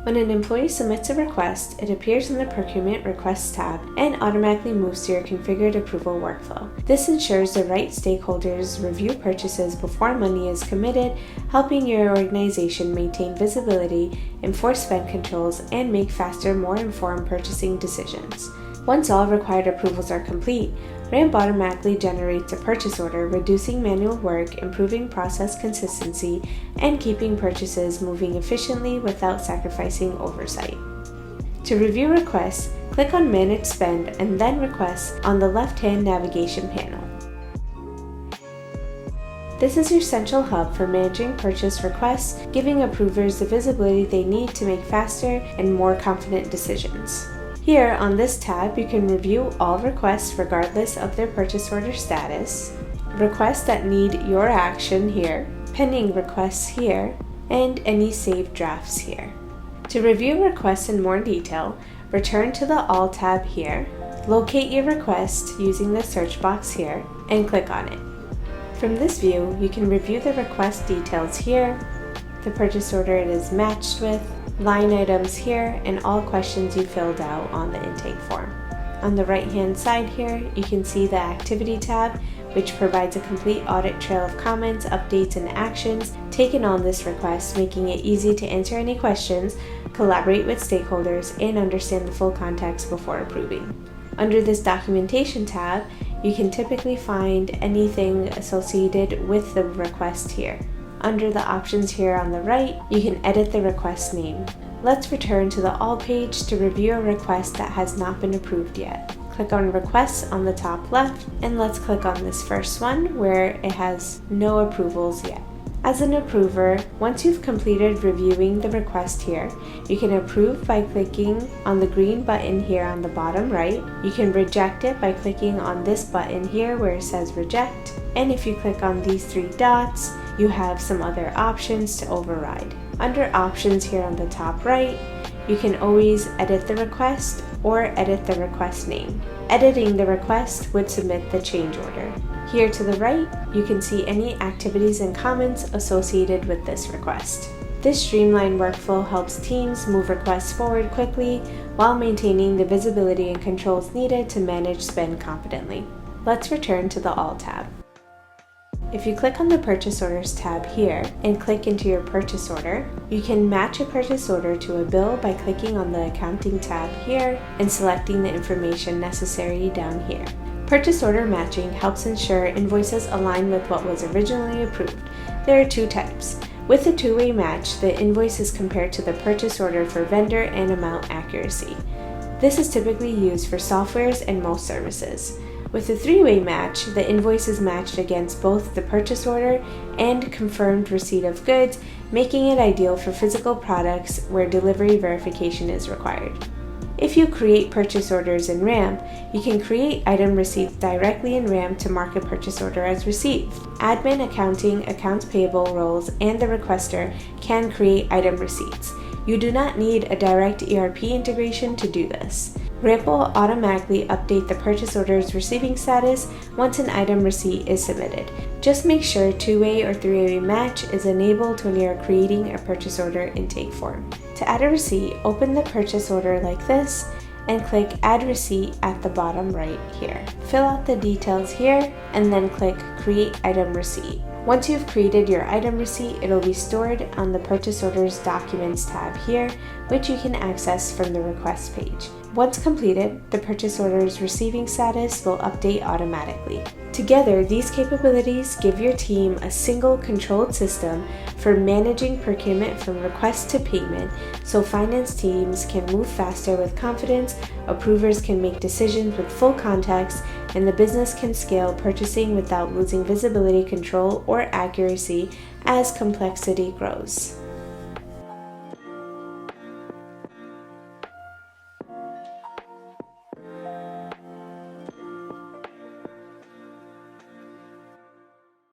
When an employee submits a request, it appears in the Procurement Requests tab and automatically moves to your configured approval workflow. This ensures the right stakeholders review purchases before money is committed, helping your organization maintain visibility, enforce spend controls, and make faster, more informed purchasing decisions. Once all required approvals are complete, Ramp automatically generates a purchase order, reducing manual work, improving process consistency, and keeping purchases moving efficiently without sacrificing oversight. To review requests, click on Manage Spend and then Requests on the left-hand navigation panel. This is your central hub for managing purchase requests, giving approvers the visibility they need to make faster and more confident decisions. Here on this tab, you can review all requests regardless of their purchase order status, requests that need your action here, pending requests here, and any saved drafts here. To review requests in more detail, return to the All tab here, locate your request using the search box here, and click on it. From this view, you can review the request details here, the purchase order it is matched with, line items here, and all questions you filled out on the intake form. On the right hand side here, you can see the Activity tab, which provides a complete audit trail of comments, updates, and actions taken on this request, making it easy to answer any questions, collaborate with stakeholders, and understand the full context before approving. Under this Documentation tab, you can typically find anything associated with the request here. Under the options here on the right, you can edit the request name. Let's return to the All page to review a request that has not been approved yet. Click on Requests on the top left, and let's click on this first one where it has no approvals yet. As an approver, once you've completed reviewing the request here, you can approve by clicking on the green button here on the bottom right. You can reject it by clicking on this button here where it says Reject. And if you click on these three dots, you have some other options to override. Under Options here on the top right, you can always edit the request or edit the request name. Editing the request would submit the change order. Here to the right, you can see any activities and comments associated with this request. This streamlined workflow helps teams move requests forward quickly while maintaining the visibility and controls needed to manage spend confidently. Let's return to the All tab. If you click on the Purchase Orders tab here and click into your purchase order, you can match a purchase order to a bill by clicking on the Accounting tab here and selecting the information necessary down here. Purchase order matching helps ensure invoices align with what was originally approved. There are two types. With a two-way match, the invoice is compared to the purchase order for vendor and amount accuracy. This is typically used for softwares and most services. With a three-way match, the invoice is matched against both the purchase order and confirmed receipt of goods, making it ideal for physical products where delivery verification is required. If you create purchase orders in Ramp, you can create item receipts directly in Ramp to mark a purchase order as received. Admin, accounting, accounts payable roles, and the requester can create item receipts. You do not need a direct ERP integration to do this. Ramp will automatically update the purchase order's receiving status once an item receipt is submitted. Just make sure two-way or three-way match is enabled when you are creating a purchase order intake form. To add a receipt, open the purchase order like this and click Add Receipt at the bottom right here. Fill out the details here and then click Create Item Receipt. Once you've created your item receipt, it'll be stored on the Purchase Orders Documents tab here, which you can access from the Request page. Once completed, the purchase order's receiving status will update automatically. Together, these capabilities give your team a single controlled system for managing procurement from request to payment, so finance teams can move faster with confidence, approvers can make decisions with full context, and the business can scale purchasing without losing visibility, control, or accuracy as complexity grows.